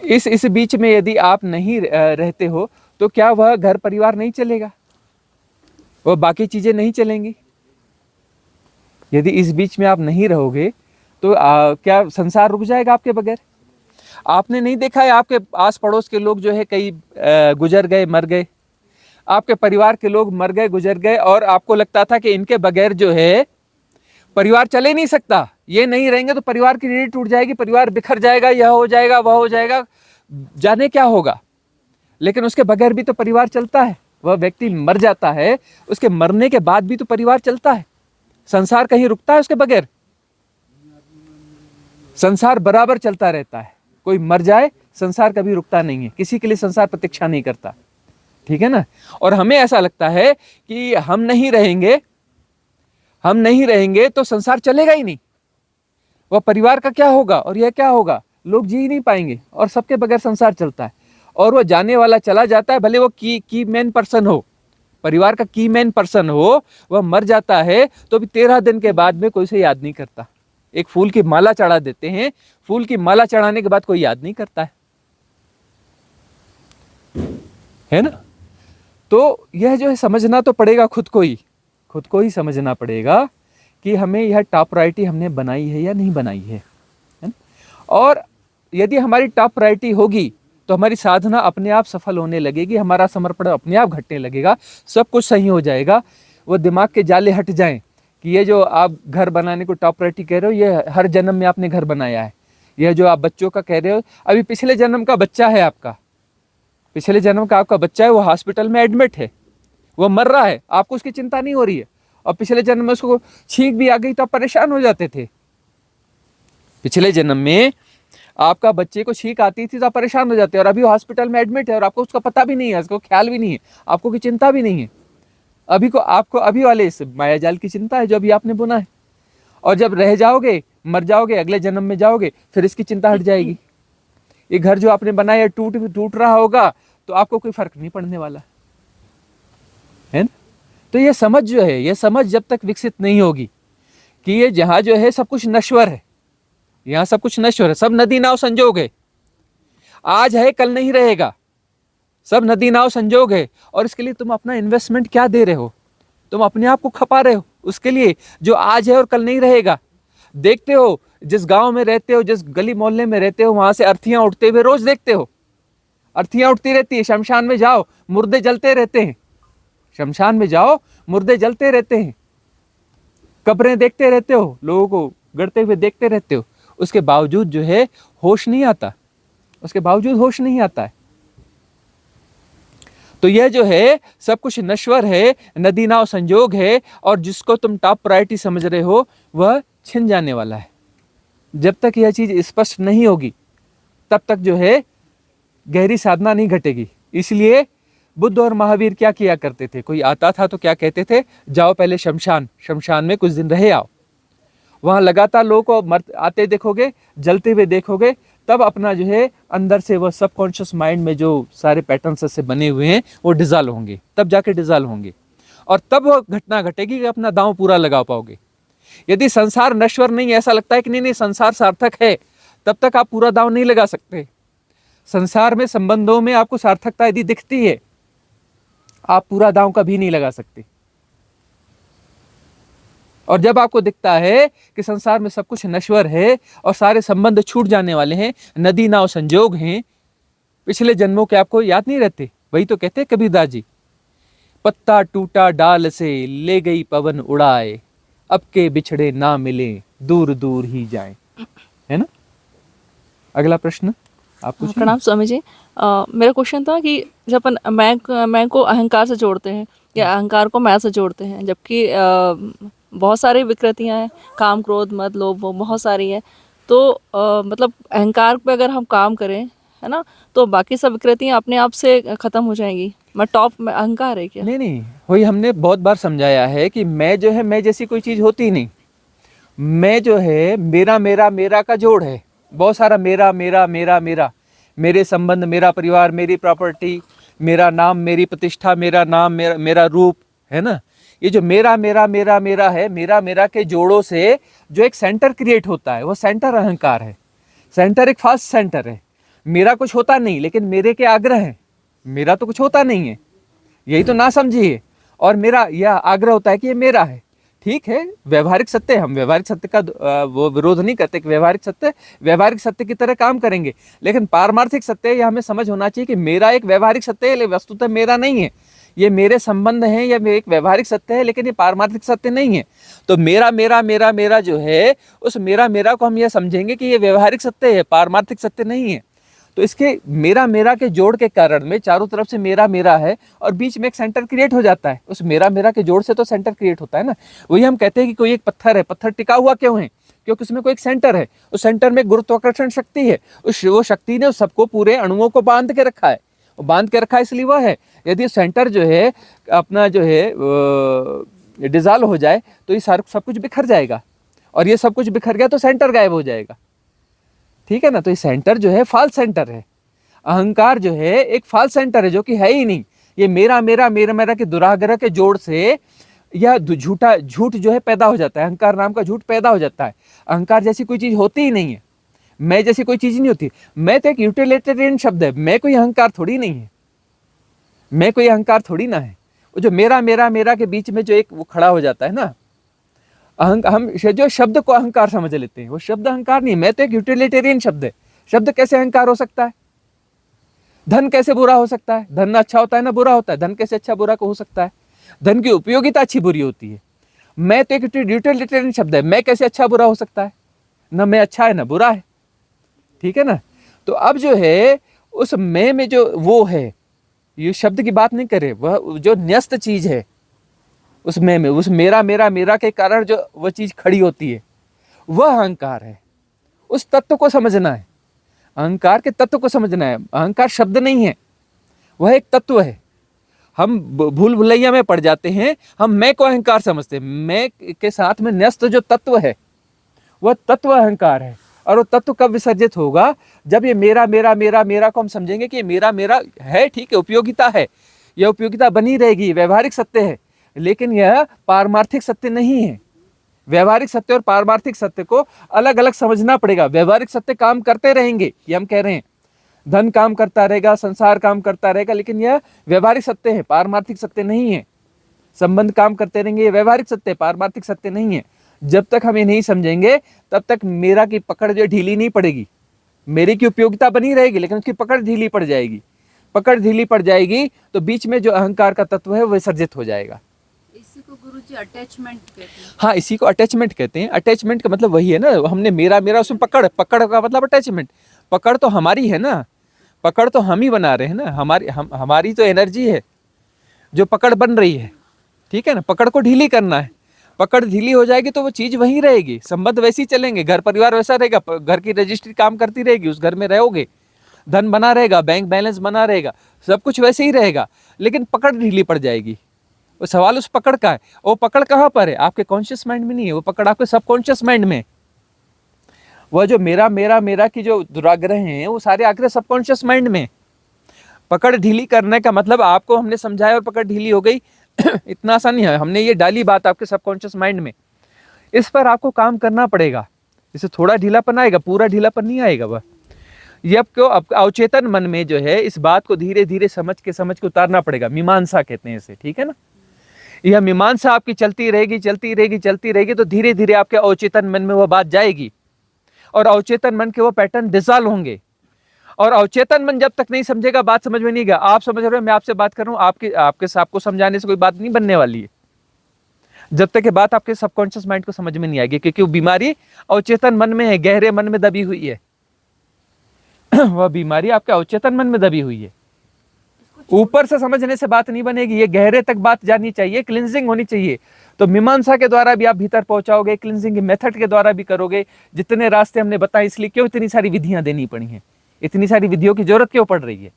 इस बीच में यदि आप नहीं रहते हो तो क्या वह घर परिवार नहीं चलेगा, वह बाकी चीजें नहीं चलेंगी? यदि इस बीच में आप नहीं रहोगे तो क्या संसार रुक जाएगा आपके बगैर? आपने नहीं देखा है आपके आस पड़ोस के लोग जो है कई गुजर गए, मर गए, आपके परिवार के लोग मर गए, गुजर गए, और आपको लगता था कि इनके बगैर जो है परिवार चले नहीं सकता, ये नहीं रहेंगे तो परिवार की रीढ़ टूट जाएगी, परिवार बिखर जाएगा, यह हो जाएगा, वह हो जाएगा, जाने क्या होगा। लेकिन उसके बगैर भी तो परिवार चलता है। वह व्यक्ति मर जाता है, उसके मरने के बाद भी तो परिवार चलता है। संसार कहीं रुकता है उसके बगैर? संसार बराबर चलता रहता है। कोई मर जाए, संसार कभी रुकता नहीं है, किसी के लिए संसार प्रतीक्षा नहीं करता, ठीक है ना। और हमें ऐसा लगता है कि हम नहीं रहेंगे तो संसार चलेगा ही नहीं, वह परिवार का क्या होगा और यह क्या होगा, लोग जी ही नहीं पाएंगे, और सबके बगैर संसार चलता है। और वह जाने वाला चला जाता है, भले वो की मैन पर्सन हो, परिवार का की मैन पर्सन हो, वह मर जाता है तो भी 13 दिन के बाद में कोई से याद नहीं करता। एक फूल की माला चढ़ा देते हैं, फूल की माला चढ़ाने के बाद कोई याद नहीं करता है ना। तो यह जो है समझना तो पड़ेगा, खुद को ही समझना पड़ेगा कि हमें यह टॉप प्रायोरिटी हमने बनाई है या नहीं बनाई है ना? और यदि हमारी टॉप प्रायोरिटी होगी तो हमारी साधना अपने आप सफल होने लगेगी, हमारा समर्पण अपने आप घटने लगेगा, सब कुछ सही हो जाएगा। वो दिमाग के जाले हट जाएं कि ये जो आप घर बनाने को टॉप प्रायोरिटी कह रहे हो, ये हर जन्म में आपने घर बनाया है। यह जो आप बच्चों का कह रहे हो, अभी पिछले जन्म का बच्चा है आपका, पिछले जन्म का आपका बच्चा है, वो हॉस्पिटल में एडमिट है, वो मर रहा है, आपको उसकी चिंता नहीं हो रही है। और पिछले जन्म में उसको छींक भी आ गई तो आप परेशान हो जाते थे। पिछले जन्म में आपका बच्चे को छींक आती थी तो आप परेशान हो जाते, और अभी हॉस्पिटल में एडमिट है और आपको उसका पता भी नहीं है, उसको ख्याल भी नहीं है, आपको की चिंता भी नहीं है। आपको अभी वाले इस मायाजाल की चिंता है जो अभी आपने बुना है। और जब रह जाओगे, मर जाओगे, अगले जन्म में जाओगे, फिर इसकी चिंता हट जाएगी। ये घर जो आपने बनाया टूट रहा होगा तो आपको कोई फर्क नहीं पड़ने वाला है ना। तो ये समझ जो है, ये समझ जब तक विकसित नहीं होगी कि ये जहां जो है सब कुछ नश्वर है, यहाँ सब कुछ नश्वर है, सब नदी नाव संजोग है, आज है कल नहीं रहेगा, सब नदी नाव संजोग है। और इसके लिए तुम अपना इन्वेस्टमेंट क्या दे रहे हो? तुम अपने आप को खपा रहे हो उसके लिए जो आज है और कल नहीं रहेगा। देखते हो जिस गांव में रहते हो, जिस गली मोहल्ले में रहते हो, वहां से अर्थियां उठते हुए रोज देखते हो, अर्थियां उठती रहती है। शमशान में जाओ, मुर्दे जलते रहते हैं, शमशान में जाओ, मुर्दे जलते रहते हैं, कब्रें देखते रहते हो, लोगों को गड़ते हुए देखते रहते हो, उसके बावजूद जो है होश नहीं आता, उसके बावजूद होश नहीं आता है। तो यह जो है सब कुछ नश्वर है, नदी नाव संजोग है, और जिसको तुम टॉप प्रायोरिटी समझ रहे हो वह छिन जाने वाला है। जब तक यह चीज स्पष्ट नहीं होगी तब तक जो है गहरी साधना नहीं घटेगी। इसलिए बुद्ध और महावीर क्या किया करते थे, कोई आता था तो क्या कहते थे, जाओ पहले शमशान में कुछ दिन रहे आओ, वहां लगातार लोगों को आते देखोगे, जलते हुए देखोगे, तब अपना जो है अंदर से वो सबकॉन्शियस माइंड में जो सारे पैटर्न्स से बने हुए हैं वो डिजॉल्व होंगे, तब जाके डिजॉल्व होंगे, और तब वो घटना घटेगी कि अपना दांव पूरा लगा पाओगे। यदि संसार नश्वर नहीं, ऐसा लगता है कि नहीं संसार सार्थक है, तब तक आप पूरा दांव नहीं लगा सकते। संसार में, संबंधों में आपको सार्थकता यदि दिखती है, आप पूरा दांव कभी नहीं लगा सकते। और जब आपको दिखता है कि संसार में सब कुछ नश्वर है और सारे संबंध छूट जाने वाले हैं, नदी नाव संजोग हैं, पिछले जन्मों के आपको याद नहीं रहते, वही तो कहते कबीरदास जी, पत्ता टूटा डाल से ले गई पवन उड़ाए, अब के बिछड़े ना मिले दूर दूर ही जाएं, है ना। अगला प्रश्न आप पूछिए। प्रणाम स्वामी जी। मेरा क्वेश्चन था कि जब अपन मैं को अहंकार से जोड़ते हैं या अहंकार को मैं से जोड़ते हैं, जबकि बहुत सारी विकृतियां हैं, काम क्रोध मद लोभ वो बहुत सारी है, तो मतलब अहंकार पे अगर हम काम करें, है ना, तो बाकी सब विकृतियां अपने आप से खत्म हो जाएंगी। मैं टॉप में अहंकार है क्या? नहीं, वही हमने बहुत बार समझाया है कि मैं जो है, मैं जैसी कोई चीज होती नहीं। मैं जो है मेरा मेरा मेरा का जोड़ है, बहुत सारा मेरा मेरा मेरा मेरा, मेरे संबंध, मेरा परिवार, मेरी प्रॉपर्टी, मेरा नाम, मेरी प्रतिष्ठा, मेरा नाम, मेरा रूप, है ना। ये जो मेरा मेरा मेरा मेरा है, मेरा मेरा के जोड़ों से जो एक सेंटर क्रिएट होता है, वो सेंटर अहंकार है। सेंटर एक फास्ट सेंटर है। मेरा कुछ होता नहीं, लेकिन मेरे के आग्रह है। मेरा तो कुछ होता नहीं है, यही तो ना समझिए। और मेरा यह आग्रह होता है कि ये मेरा है। ठीक है, व्यवहारिक सत्य, हम व्यवहारिक सत्य का वो विरोध नहीं करते कि व्यवहारिक सत्य की तरह काम करेंगे, लेकिन पारमार्थिक सत्य यह हमें समझ होना चाहिए कि मेरा एक व्यवहारिक सत्य है, लेकिन वस्तुतः मेरा नहीं है। ये मेरे संबंध हैं, या एक व्यवहारिक सत्य है, लेकिन ये पारमार्थिक सत्य नहीं है। तो मेरा मेरा मेरा मेरा जो है, उस मेरा मेरा को हम यह समझेंगे कि ये व्यवहारिक सत्य है, पारमार्थिक सत्य नहीं है। तो इसके मेरा मेरा के जोड़ के कारण में चारों तरफ से मेरा मेरा है, और बीच में एक सेंटर क्रिएट हो जाता है। उस मेरा मेरा के जोड़ से तो सेंटर क्रिएट होता है ना। वही हम कहते हैं कि कोई एक पत्थर है, पत्थर टिका हुआ क्यों है? क्योंकि उसमें कोई एक सेंटर है, उस सेंटर में गुरुत्वाकर्षण शक्ति है, वो शक्ति ने उस सबको, पूरे अणुओं को बांध के रखा है। वो बांध के रखा है इसलिए वह है। यदि सेंटर जो है अपना जो है डिजॉल्व हो जाए तो ये सब कुछ बिखर जाएगा, और ये सब कुछ बिखर गया तो सेंटर गायब हो जाएगा। ठीक है ना। तो ये सेंटर जो है फॉल्स सेंटर है। अहंकार जो है एक फॉल्स सेंटर है, जो कि है ही नहीं। ये मेरा मेरा मेरा मेरा के दुराग्रह के जोड़ से यह झूठ जो है पैदा हो जाता है। अहंकार नाम का झूठ पैदा हो जाता है। अहंकार जैसी कोई चीज होती ही नहीं है, मैं जैसी कोई चीज नहीं होती। मैं तो एक यूटिलिटेरियन शब्द है, मैं कोई अहंकार थोड़ी नहीं है, मैं कोई अहंकार थोड़ी ना है। वो जो मेरा मेरा मेरा के बीच में जो एक वो खड़ा हो जाता है ना, हम जो शब्द को अहंकार समझ लेते हैं, वो शब्द अहंकार नहीं। मैं तो एक यूटिलिटेरियन शब्द है। शब्द कैसे अहंकार हो सकता है? धन कैसे बुरा हो सकता है? धन ना अच्छा होता है ना बुरा होता है। धन कैसे अच्छा बुरा को हो सकता है? धन की उपयोगिता अच्छी बुरी होती है। मैं तो एक यूटिलिटेरियन शब्द है, मैं कैसे अच्छा बुरा हो सकता है? ना मैं अच्छा है ना बुरा है। ठीक है ना। तो अब जो है उस मैं में जो वो है, ये शब्द की बात नहीं करे, वह जो न्यस्त चीज है उस मैं में, उस मेरा मेरा मेरा के कारण जो वह चीज खड़ी होती है, वह अहंकार है। उस तत्व को समझना है, अहंकार के तत्व को समझना है। अहंकार शब्द नहीं है, वह एक तत्व है। हम भूल भुलैया में पड़ जाते हैं, हम मैं को अहंकार समझते हैं। मैं के साथ में न्यस्त जो तत्व है, वह तत्व अहंकार है। और वो तत्व कब विसर्जित होगा? जब ये मेरा मेरा मेरा मेरा को हम समझेंगे कि ये मेरा मेरा है, ठीक है, उपयोगिता है, यह उपयोगिता बनी रहेगी, व्यवहारिक सत्य है, लेकिन यह पारमार्थिक सत्य नहीं है। व्यवहारिक सत्य और पारमार्थिक सत्य को अलग अलग समझना पड़ेगा। व्यवहारिक सत्य काम करते रहेंगे, ये हम कह रहे हैं, धन काम करता रहेगा, संसार काम करता रहेगा, लेकिन यह व्यवहारिक सत्य है, पारमार्थिक सत्य नहीं है। संबंध काम करते रहेंगे, ये व्यवहारिक सत्य, पारमार्थिक सत्य नहीं है। जब तक हम ये नहीं समझेंगे तब तक मेरा की पकड़ जो ढीली नहीं पड़ेगी। मेरे की उपयोगिता बनी रहेगी, लेकिन उसकी पकड़ ढीली पड़ जाएगी। पकड़ ढीली पड़ जाएगी तो बीच में जो अहंकार का तत्व है वो विसर्जित हो जाएगा। इसी को गुरुजी अटैचमेंट कहते हैं। हाँ, इसी को अटैचमेंट कहते हैं। अटैचमेंट का मतलब वही है ना, हमने मेरा मेरा, उसमें पकड़, पकड़ का मतलब अटैचमेंट। पकड़ तो हमारी है ना, पकड़ तो हम ही बना रहे हैं ना, हमारी तो एनर्जी है जो पकड़ बन रही है। ठीक है ना। पकड़ को ढीली करना है। पकड़ ढीली हो जाएगी तो वो चीज वहीं रहेगी, संबंध वैसे ही चलेंगे, घर परिवार वैसा रहेगा, घर की रजिस्ट्री काम करती रहेगी, उस घर में रहोगे, धन बना रहेगा, बैंक बैलेंस बना रहेगा, सब कुछ वैसे ही रहेगा, लेकिन पकड़ ढीली पड़ जाएगी। वो सवाल उस पकड़ का है। वो पकड़ कहाँ पर है? आपके कॉन्शियस माइंड में नहीं है, वो पकड़ आपके सबकॉन्शियस माइंड में। वह जो मेरा मेरा मेरा की जो दुराग्रह हैं वो सारे आग्रह सबकॉन्शियस माइंड में। पकड़ ढीली करने का मतलब आपको हमने समझाया और पकड़ ढीली हो गई इतना आसान नहीं है। हमने ये डाली बात आपके सबकॉन्शियस माइंड में, इस पर आपको काम करना पड़ेगा। इसे थोड़ा ढीलापन आएगा, पूरा ढीलापन नहीं आएगा। वह ये आपको अवचेतन मन में जो है इस बात को धीरे धीरे समझ के उतारना पड़ेगा। मीमांसा कहते हैं इसे, ठीक है ना। यह मीमांसा आपकी चलती रहेगी तो धीरे धीरे आपके अवचेतन मन में वह बात जाएगी और अवचेतन मन के वो पैटर्न डिसॉल्व होंगे। और अवचेतन मन जब तक नहीं समझेगा, बात समझ में नहीं गया। आप समझ रहे हो, मैं आपसे बात कर रहा हूँ, आपको समझाने से कोई बात नहीं बनने वाली है जब तक ये बात आपके सबकॉन्शियस माइंड को समझ में नहीं आएगी, क्योंकि वो बीमारी अवचेतन मन में है, गहरे मन में दबी हुई है। वह बीमारी आपके अवचेतन मन में दबी हुई है। ऊपर से समझने से बात नहीं बनेगी, ये गहरे तक बात जानी चाहिए, क्लिंजिंग होनी चाहिए। तो मीमांसा के द्वारा भी आप भीतर पहुंचाओगे, क्लिंजिंग मेथड के द्वारा भी करोगे। जितने रास्ते हमने बताए, इसलिए क्यों इतनी सारी विधियां देनी पड़ी हैं, इतनी सारी विधियों की जरूरत क्यों पड़ रही है?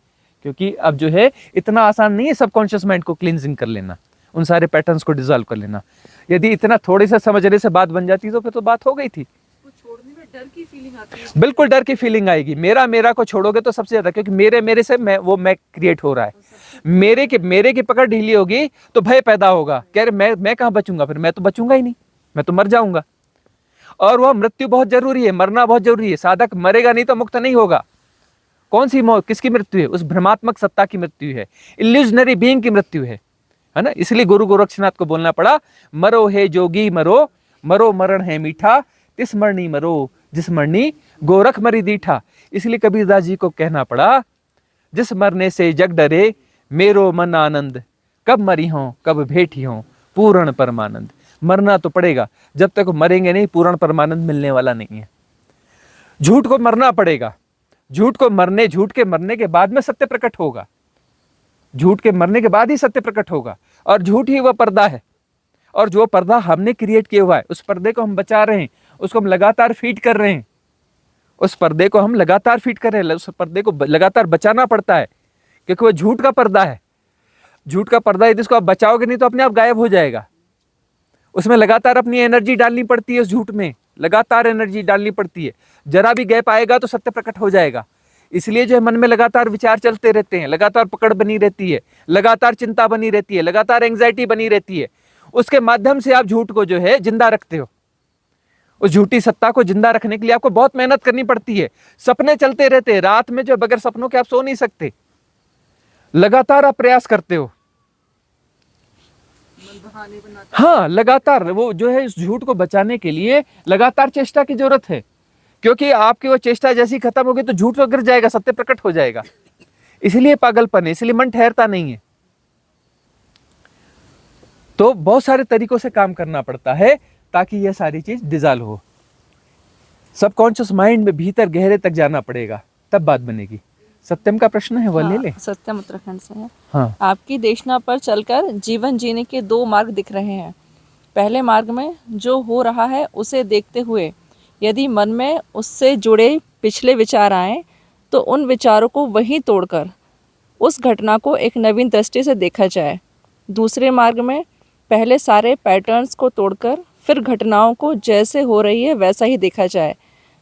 क्योंकि अब जो है इतना आसान नहीं है सबकॉन्शियस माइंड को क्लिंजिंग कर लेना, उन सारे पैटर्न्स को डिसॉल्व कर लेना। यदि इतना थोड़े से समझने से बात बन जाती तो फिर तो बात हो गई थी। छोड़ने में डर की फीलिंग आती है। बिल्कुल डर की फीलिंग आएगी। मेरा को छोड़ोगे तो सबसे ज्यादा, क्योंकि मेरे से मैं क्रिएट हो रहा है। मेरे की पकड़ ढीली होगी तो भय पैदा होगा, कह रहे मैं कहाँ बचूंगा, फिर मैं तो बचूंगा ही नहीं, मैं तो मर जाऊंगा। और वह मृत्यु बहुत जरूरी है, मरना बहुत जरूरी है। साधक मरेगा नहीं तो मुक्त नहीं होगा। कौन सी मौत, किसकी मृत्यु है? उस भ्रमात्मक सत्ता की मृत्यु है, इल्यूजनरी बीइंग की मृत्यु है ना। इसलिए गुरु गोरक्षनाथ को बोलना पड़ा, मरो हे जोगी मरो, मरो मरण है मीठा, तिस मरनी मरो, जिस मरनी गोरख मरी दीठा। इसलिए कबीरदास जी को कहना पड़ा, जिस मरने से जग डरे मेरो मन आनंद, कब मरी हो कब भेटी हो पूर्ण परमानंद। मरना तो पड़ेगा, जब तक मरेंगे नहीं पूर्ण परमानंद मिलने वाला नहीं है। झूठ को मरना पड़ेगा, झूठ के मरने के बाद में सत्य प्रकट होगा, झूठ के मरने के बाद ही सत्य प्रकट होगा। और झूठ ही वह पर्दा है, और जो पर्दा हमने क्रिएट किया हुआ है उस पर्दे को हम बचा रहे हैं, उसको हम लगातार फीड कर रहे हैं, उस पर्दे को हम लगातार फीड कर रहे हैं। उस पर्दे को लगातार बचाना पड़ता है, क्योंकि वो झूठ का पर्दा है। झूठ का पर्दा यदि इसको आप बचाओगे नहीं तो अपने आप गायब हो जाएगा। उसमें लगातार अपनी एनर्जी डालनी पड़ती है, उस झूठ में लगातार एनर्जी डालनी पड़ती है। जरा भी गैप आएगा तो सत्य प्रकट हो जाएगा। इसलिए जो है मन में लगातार विचार चलते रहते हैं, लगातार पकड़ बनी रहती है, लगातार चिंता बनी रहती है, लगातार एंग्जाइटी बनी रहती है। उसके माध्यम से आप झूठ को जो है जिंदा रखते हो। उस झूठी सत्ता को जिंदा रखने के लिए आपको बहुत मेहनत करनी पड़ती है। सपने चलते रहते हैं, रात में जो बगैर सपनों के आप सो नहीं सकते, लगातार आप प्रयास करते हो। हाँ, लगातार वो जो है इस झूठ को बचाने के लिए लगातार चेष्टा की जरूरत है, क्योंकि आपकी वो चेष्टा जैसी खत्म होगी तो झूठ तो गिर जाएगा, सत्य प्रकट हो जाएगा। इसलिए पागलपन है, इसलिए मन ठहरता नहीं है। तो बहुत सारे तरीकों से काम करना पड़ता है ताकि यह सारी चीज डिसॉल्व हो। सबकॉन्शियस माइंड में भीतर गहरे तक जाना पड़ेगा, तब बात बनेगी। सत्यम का प्रश्न है, वह ले ले। सत्यम उत्तराखंड से है। हाँ। आपकी देशना पर चलकर जीवन जीने के 2 मार्ग दिख रहे हैं। पहले मार्ग में जो हो रहा है उसे देखते हुए यदि मन में उससे जुड़े पिछले विचार आए तो उन विचारों को वहीं तोड़कर उस घटना को एक नवीन दृष्टि से देखा जाए। दूसरे मार्ग में पहले सारे पैटर्न्स को तोड़कर फिर घटनाओं को जैसे हो रही है वैसा ही देखा जाए।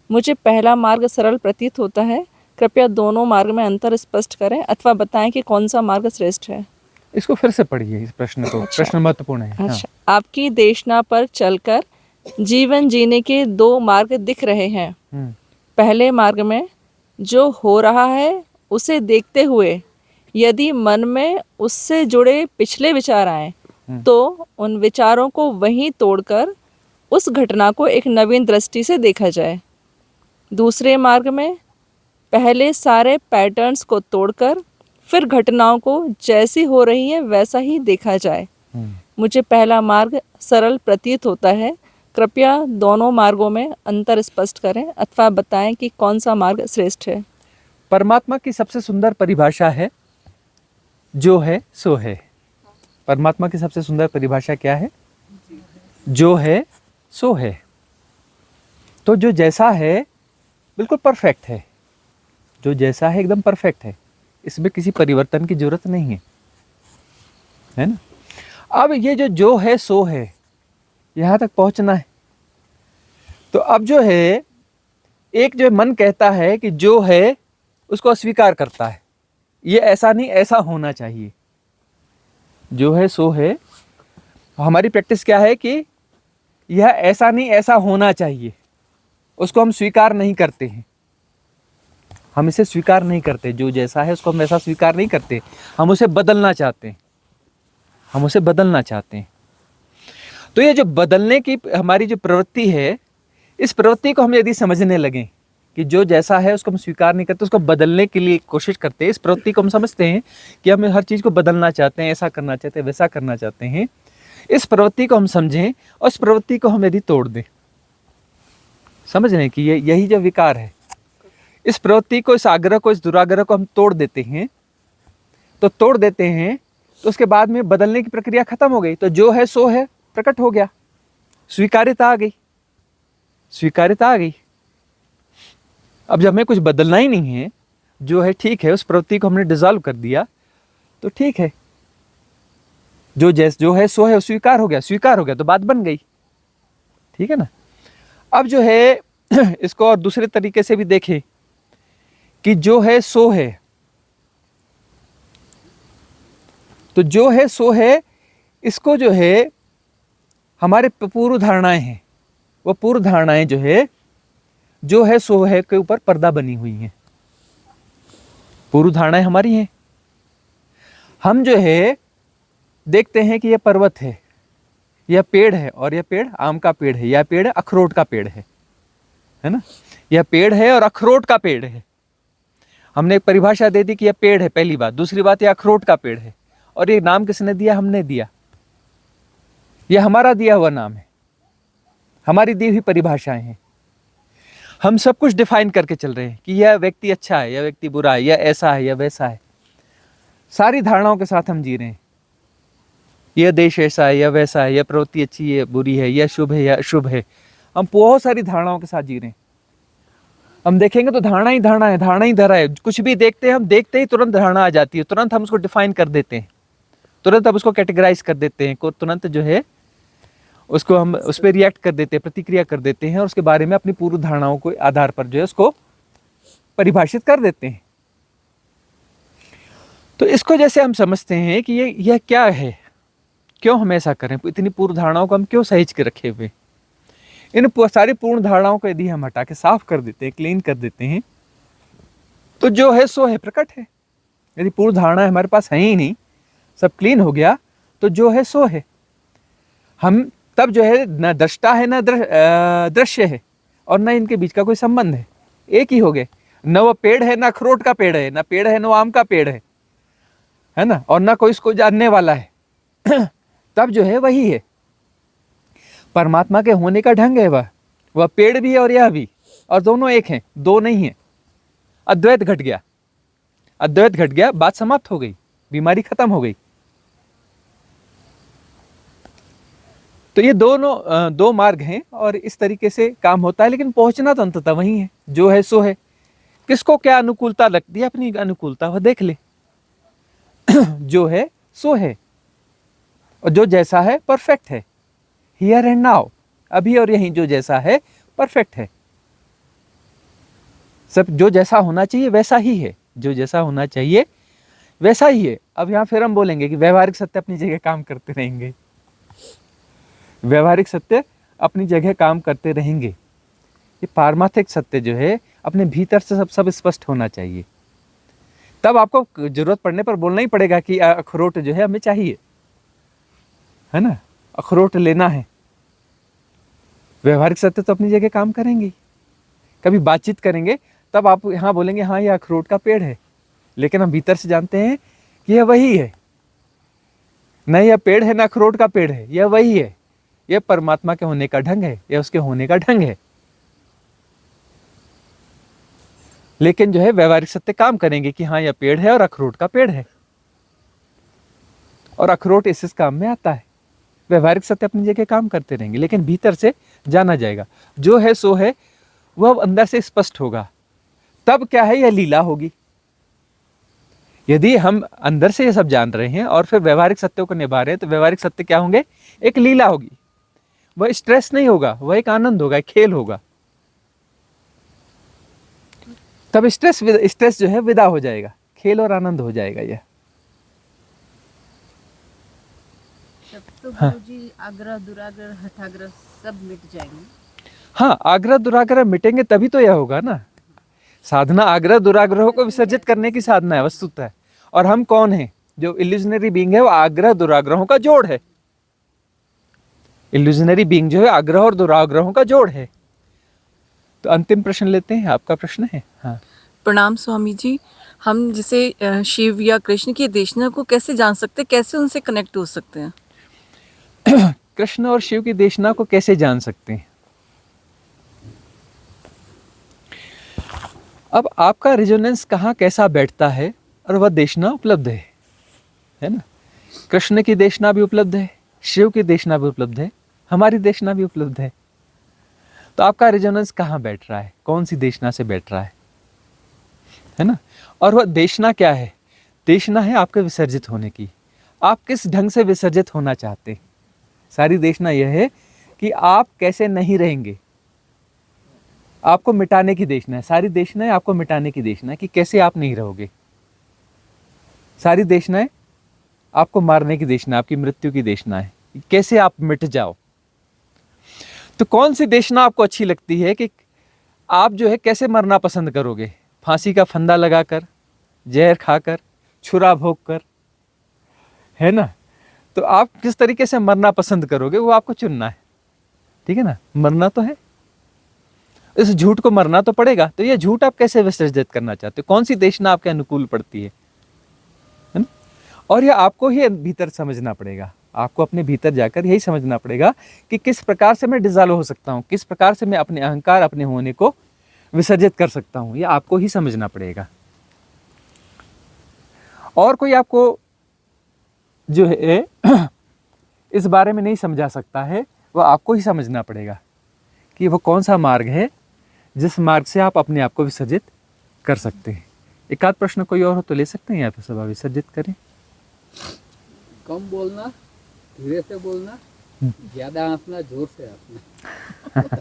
मुझे पहला मार्ग सरल प्रतीत होता है। कृपया दोनों मार्ग में अंतर स्पष्ट करें अथवा बताएं कि कौन सा मार्ग श्रेष्ठ है। इसको फिर से पढ़िए, इस प्रश्न को। अच्छा। प्रश्न महत्वपूर्ण है। अच्छा, आपकी देशना पर चलकर जीवन जीने के 2 मार्ग दिख रहे हैं। पहले मार्ग में जो हो रहा है उसे देखते हुए यदि मन में उससे जुड़े पिछले विचार आए तो उन विचारों को वहीं तोड़कर उस घटना को एक नवीन दृष्टि से देखा जाए। दूसरे मार्ग में पहले सारे पैटर्न्स को तोड़कर फिर घटनाओं को जैसी हो रही है वैसा ही देखा जाए। मुझे पहला मार्ग सरल प्रतीत होता है। कृपया दोनों मार्गों में अंतर स्पष्ट करें अथवा बताएं कि कौन सा मार्ग श्रेष्ठ है। परमात्मा की सबसे सुंदर परिभाषा है, जो है सो है। परमात्मा की सबसे सुंदर परिभाषा क्या है? जो है सो है। तो जो जैसा है बिल्कुल परफेक्ट है, जो जैसा है एकदम परफेक्ट है, इसमें किसी परिवर्तन की जरूरत नहीं है ना। अब ये जो है सो है, यहाँ तक पहुँचना है। तो अब जो है, एक जो मन कहता है कि जो है उसको अस्वीकार करता है, ये ऐसा नहीं ऐसा होना चाहिए। जो है सो है, हमारी प्रैक्टिस क्या है कि यह ऐसा नहीं ऐसा होना चाहिए, उसको हम स्वीकार नहीं करते हैं। हम इसे स्वीकार नहीं करते, जो जैसा है उसको हम वैसा स्वीकार नहीं करते, हम उसे बदलना चाहते हैं, हम उसे बदलना चाहते हैं। तो ये जो बदलने की हमारी जो प्रवृत्ति है, इस प्रवृत्ति को हम यदि समझने लगें कि जो जैसा है उसको हम स्वीकार नहीं करते, उसको बदलने के लिए कोशिश करते हैं, इस प्रवृत्ति को हम समझते हैं कि हम हर चीज़ को बदलना चाहते हैं, ऐसा करना चाहते हैं, वैसा करना चाहते हैं। इस प्रवृत्ति को हम समझें और इस प्रवृत्ति को हम यदि तोड़ दें, समझ रहे हैं कि यही जो विकार है, इस प्रवृत्ति को, इस आग्रह को, इस दुराग्रह को हम तोड़ देते हैं, तो तोड़ देते हैं तो उसके बाद में बदलने की प्रक्रिया खत्म हो गई। तो जो है सो है प्रकट हो गया, स्वीकार्यता आ गई, स्वीकार्यता आ गई। अब जब हमें कुछ बदलना ही नहीं है, जो है ठीक है, उस प्रवृत्ति को हमने डिसॉल्व कर दिया, तो ठीक है, जो है सो है स्वीकार हो गया, स्वीकार हो गया तो बात बन गई, ठीक है ना। अब जो है इसको और दूसरे तरीके से भी देखें कि जो है सो है, तो जो है सो है, इसको जो है हमारे पूर्व धारणाएं हैं, वो पूर्व धारणाएं जो है सो है के ऊपर पर्दा बनी हुई हैं। पूर्व धारणाएं हमारी हैं। हम जो है देखते हैं कि यह पर्वत है, यह पेड़ है, और यह पेड़ आम का पेड़ है, यह पेड़ अखरोट का पेड़ है ना। यह पेड़ है और अखरोट का पेड़ है। हमने एक परिभाषा दे दी कि यह पेड़ है, पहली बात। दूसरी बात, यह अखरोट का पेड़ है। और ये नाम किसने दिया? हमने दिया। यह हमारा दिया हुआ नाम है, हमारी दी हुई परिभाषाएं हैं। हम सब कुछ डिफाइन करके चल रहे हैं कि यह व्यक्ति अच्छा है, यह व्यक्ति बुरा है, यह ऐसा है, यह वैसा है। सारी धारणाओं के साथ हम जी रहे हैं। यह देश ऐसा है, यह वैसा है, यह प्रवृत्ति अच्छी है, बुरी है, यह शुभ है, यह अशुभ है। हम बहुत सारी धारणाओं के साथ जी रहे हैं। हम देखेंगे तो धारणा ही धारणा है, धारणा ही धरा है। कुछ भी देखते हैं, हम देखते ही तुरंत धारणा आ जाती है, तुरंत हम उसको डिफाइन कर देते हैं, तुरंत हम उसको कैटेगराइज कर देते हैं, तुरंत जो है उसको हम उस पर रिएक्ट कर देते हैं, प्रतिक्रिया कर देते हैं, और उसके बारे में अपनी पूर्व धारणाओं के आधार पर जो है उसको परिभाषित कर देते हैं। तो इसको जैसे हम समझते हैं कि यह क्या है, क्यों हम ऐसा करें, इतनी पूर्व धारणाओं को हम क्यों सहेज के रखे हुए। इन सारी पूर्ण धारणाओं को यदि हम हटा के साफ कर देते हैं, क्लीन कर देते हैं, तो जो है सो है प्रकट है। यदि पूर्ण धारणा हमारे पास है ही नहीं, सब क्लीन हो गया, तो जो है सो है। हम तब जो है न दृष्टा है, न दृश्य है, और न इनके बीच का कोई संबंध है, एक ही हो गए। न वो पेड़ है, न अखरोट का पेड़ है, न पेड़ है, न आम का पेड़ है ना, और न कोई इसको जानने वाला है। तब जो है वही है परमात्मा के होने का ढंग है। वह पेड़ भी है और यह भी, और दोनों एक हैं, दो नहीं है। अद्वैत घट गया, अद्वैत घट गया, बात समाप्त हो गई, बीमारी खत्म हो गई। तो ये दोनों दो मार्ग हैं और इस तरीके से काम होता है, लेकिन पहुंचना तो अंततः वही है, जो है सो है। किसको क्या अनुकूलता लगती है, अपनी अनुकूलता वह देख ले। जो है सो है, और जो जैसा है परफेक्ट है, हियर एंड नाउ, अभी और यहीं जो जैसा है परफेक्ट है। सब जो जैसा होना चाहिए वैसा ही है, जो जैसा होना चाहिए वैसा ही है। अब यहाँ फिर हम बोलेंगे कि व्यवहारिक सत्य अपनी जगह काम करते रहेंगे, व्यवहारिक सत्य अपनी जगह काम करते रहेंगे। ये पारमार्थिक सत्य जो है अपने भीतर से सब स्पष्ट होना चाहिए। तब आपको जरूरत पड़ने पर बोलना ही पड़ेगा कि अखरोट जो है हमें चाहिए, है ना, अखरोट लेना है। व्यवहारिक सत्य तो अपनी जगह काम करेंगे। कभी बातचीत करेंगे तब आप यहाँ बोलेंगे हाँ ये अखरोट का पेड़ है, लेकिन हम भीतर से जानते हैं कि यह वही है, न यह पेड़ है, न अखरोट का पेड़ है, यह वही है। यह परमात्मा के होने का ढंग है, यह उसके होने का ढंग है। लेकिन जो है व्यवहारिक सत्य काम करेंगे कि हाँ यह पेड़ है और अखरोट का पेड़ है, और अखरोट इस काम में आता है। व्यवहारिक सत्य अपनी जगह काम करते रहेंगे, लेकिन भीतर से जाना जाएगा। जो है सो है, वह अब अंदर से स्पष्ट होगा। तब क्या है, यह लीला होगी। यदि हम अंदर से ये सब जान रहे हैं और फिर व्यवहारिक सत्यों को निभा रहे हैं, तो व्यवहारिक सत्य क्या होंगे? एक लीला होगी। वह स्ट्रेस नहीं होगा, वह एक आनंद होगा, एक खेल होगा। तब स्ट्रेस जो है विदा हो जाएगा, खेल और आनंद हो जाएगा यह। तब तो गुरुजी आग्रह दुराग्रह हठाग्रह सब मिट जाएंगे। हाँ, आग्रह दुराग्रह मिटेंगे तभी तो यह होगा ना। साधना आग्रह दुराग्रहों को विसर्जित करने की साधना है वस्तुतः। और हम कौन हैं? जो इल्यूजनरी बीइंग है, वो आग्रह दुराग्रहों का जोड़ है। इल्यूजनरी बीइंग जो है आग्रह और दुराग्रहों का जोड़ है। तो अंतिम प्रश्न लेते हैं, आपका प्रश्न है। हाँ, प्रणाम स्वामी जी। हम जैसे शिव या कृष्ण की देशना को कैसे जान सकते हैं, कैसे उनसे कनेक्ट हो सकते हैं? कृष्ण और शिव की देशना को कैसे जान सकते हैं? अब आपका रेजोनेंस कहाँ कैसा बैठता है और वह देशना उपलब्ध है ना। कृष्ण की देशना भी उपलब्ध है, शिव की देशना भी उपलब्ध है, हमारी देशना भी उपलब्ध है। तो आपका रेजोनेंस कहाँ बैठ रहा है, कौन सी देशना से बैठ रहा है ना। और वह देशना क्या है? देशना है आपके विसर्जित होने की। आप किस ढंग से विसर्जित होना चाहते हैं। सारी देशना यह है कि आप कैसे नहीं रहेंगे। आपको मिटाने की देशना है, सारी देशना है आपको मिटाने की देशना है कि कैसे आप नहीं रहोगे। सारी देशना है आपको मारने की देशना, आपकी मृत्यु की देशना है, कैसे आप मिट जाओ। तो कौन सी देशना आपको अच्छी लगती है कि आप जो है कैसे मरना पसंद करोगे? फांसी का फंदा लगाकर, जहर खाकर, छुरा भोग कर, है ना। तो आप किस तरीके से मरना पसंद करोगे वो आपको चुनना है, ठीक है ना। मरना तो है, इस झूठ को मरना तो पड़ेगा। तो ये झूठ आप कैसे विसर्जित करना चाहते हो? कौन सी देशना आपके अनुकूल पड़ती है ना। और ये आपको ही भीतर समझना पड़ेगा। आपको अपने भीतर जाकर यही समझना पड़ेगा कि किस प्रकार से मैं डिसॉल्व हो सकता हूँ, किस प्रकार से मैं अपने अहंकार, अपने होने को विसर्जित कर सकता हूँ। ये आपको ही समझना पड़ेगा। और कोई आपको जो है इस बारे में नहीं समझा सकता है, वो आपको ही समझना पड़ेगा कि वो कौन सा मार्ग है जिस मार्ग से आप अपने आप को विसर्जित कर सकते हैं। एक आध प्रश्न कोई और हो तो ले सकते हैं, या फिर सभा विसर्जित करें। कम बोलना, धीरे से बोलना, ज्यादा हंसना, जोर से हंसना।